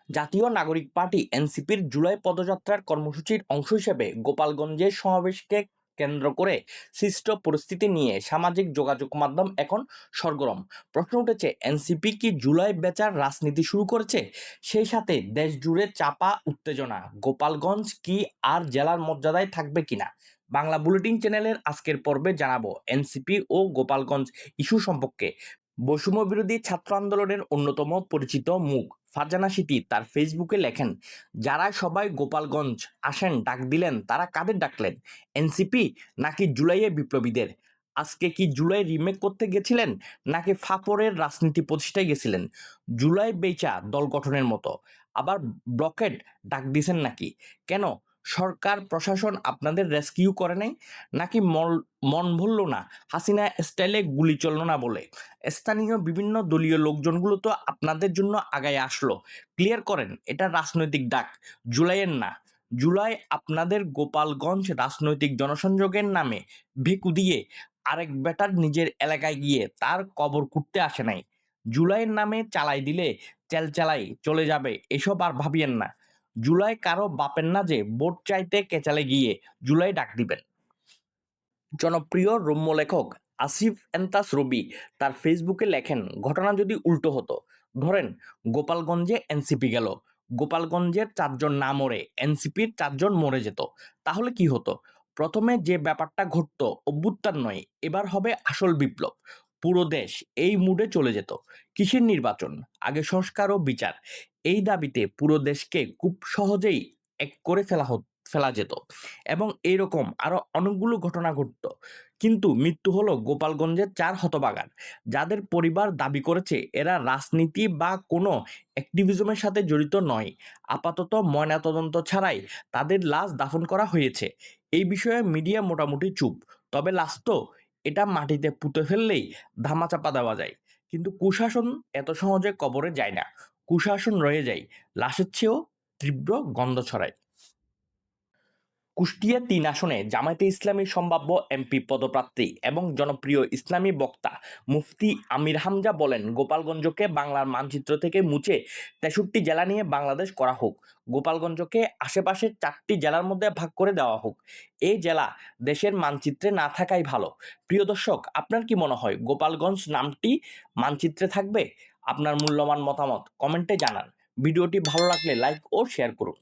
জাতীয় নাগরিক পার্টি এনসিপির জুলাই পদযাত্রার কর্মসূচির অংশ হিসেবে গোপালগঞ্জের সমাবেশকে কেন্দ্র করে সৃষ্ট পরিস্থিতি নিয়ে সামাজিক যোগাযোগ মাধ্যম এখন সরগরম। প্রশ্ন উঠেছে, এনসিপি কি জুলাই বেচার রাজনীতি শুরু করেছে? সেই সাথে দেশ জুড়ে চাপা উত্তেজনা, গোপালগঞ্জ কি আর জেলার মর্যাদায় থাকবে কিনা। বাংলা বুলেটিন চ্যানেলের আজকের পর্বে জানাবো এনসিপি ও গোপালগঞ্জ ইস্যু সম্পর্কে। বৈষম্য বিরোধী ছাত্র আন্দোলনের অন্যতম পরিচিত মুখ ফারজানা সিটি তার ফেসবুকে লেখেন, যারা সবাই গোপালগঞ্জ আসেন ডাক দিলেন, তারা কাদের ডাকলেন? এনসিপি নাকি জুলাইয়ে বিপ্লবীদের? আজকে কি জুলাই রিমেক করতে গেছিলেন, নাকি ফাপড়ের রাজনীতি প্রতিষ্ঠায় গেছিলেন? জুলাই বেচা দল গঠনের মতো আবার ব্লকেট ডাক দিছেন নাকি? কেন সরকার প্রশাসন আপনাদের রেস্কিউ করে নাই? নাকি মন ভরল না, হাসিনা স্টাইলে গুলি চলল না বলে? স্থানীয় বিভিন্ন দলীয় লোকজনগুলো তো আপনাদের জন্য আগায় আসলো। ক্লিয়ার করেন, এটা রাজনৈতিক ডাক, জুলাইয়ের না। জুলাই আপনাদের গোপালগঞ্জ রাজনৈতিক জনসংযোগের নামে ভেকু দিয়ে আরেক বেটার নিজের এলাকায় গিয়ে তার কবর খুঁড়তে আসে নাই। জুলাইয়ের নামে চালাই দিলে চেলচালাই চলে যাবে, এসব আর ভাবিয়েন না। জুলাই কারো বাপের না যে ভোট চাইতে কেচালে গিয়ে জুলাই ডাক দিবেন। জনপ্রিয় রম্য লেখক আসিফ এন্তাস রবি তার ফেসবুকে লেখেন, ঘটনা যদি উল্টো হতো, ধরেন গোপালগঞ্জে এনসিপি গেল, গোপালগঞ্জের 4 জন না মরে এনসিপির 4 জন মরে যেত, তাহলে কি হতো? প্রথমে যে ব্যাপারটা ঘটতো অভ্যুত্থান নয়, এবার হবে আসল বিপ্লব। পুরো দেশ এই মুডে চলে যেত। কিসের নির্বাচন, আগে সংস্কার ও বিচার, এই দাবিতে পুরো দেশকে খুব সহজেই এক করে ফেলা যেত এবং এইরকম আরো অনেকগুলো ঘটনা ঘটতো। কিন্তু মৃত্যু হলো গোপালগঞ্জের 4 হতভাগার, যাদের পরিবার দাবি করেছে এরা রাজনীতি বা কোনো অ্যাক্টিভিজমের সাথে জড়িত নয়। আপাতত ময়নাতদন্ত ছাড়াই তাদের লাশ দাফন করা হয়েছে। এই বিষয়ে মিডিয়া মোটামুটি চুপ, তবে লাশ তো এটা মাটিতে পুঁতে ফেললেই ধামাচাপা দেওয়া যায়। কিন্তু কুশাসন এত সহজে কবরে যায় না, কুশাসন রয়ে যায়, লাশের চেয়েও তীব্র গন্ধ ছড়ায়। কুষ্টিয়া ৩ আসনে জামায়াতে ইসলামীর সম্ভাব্য এমপি পদপ্রার্থী এবং জনপ্রিয় ইসলামী বক্তা মুফতি আমির হামজা বলেন, গোপালগঞ্জকে বাংলার মানচিত্র থেকে মুছে ৬৩ জেলা নিয়ে বাংলাদেশ করা হোক। গোপালগঞ্জকে আশেপাশের 4টি জেলার মধ্যে ভাগ করে দেওয়া হোক। এই জেলা দেশের মানচিত্রে না থাকাই ভালো। প্রিয় দর্শক, আপনার কি মনে হয় গোপালগঞ্জ নামটি মানচিত্রে থাকবে? আপনার মূল্যবান মতামত কমেন্টে জানান। ভিডিওটি ভালো লাগলে লাইক ও শেয়ার করুন।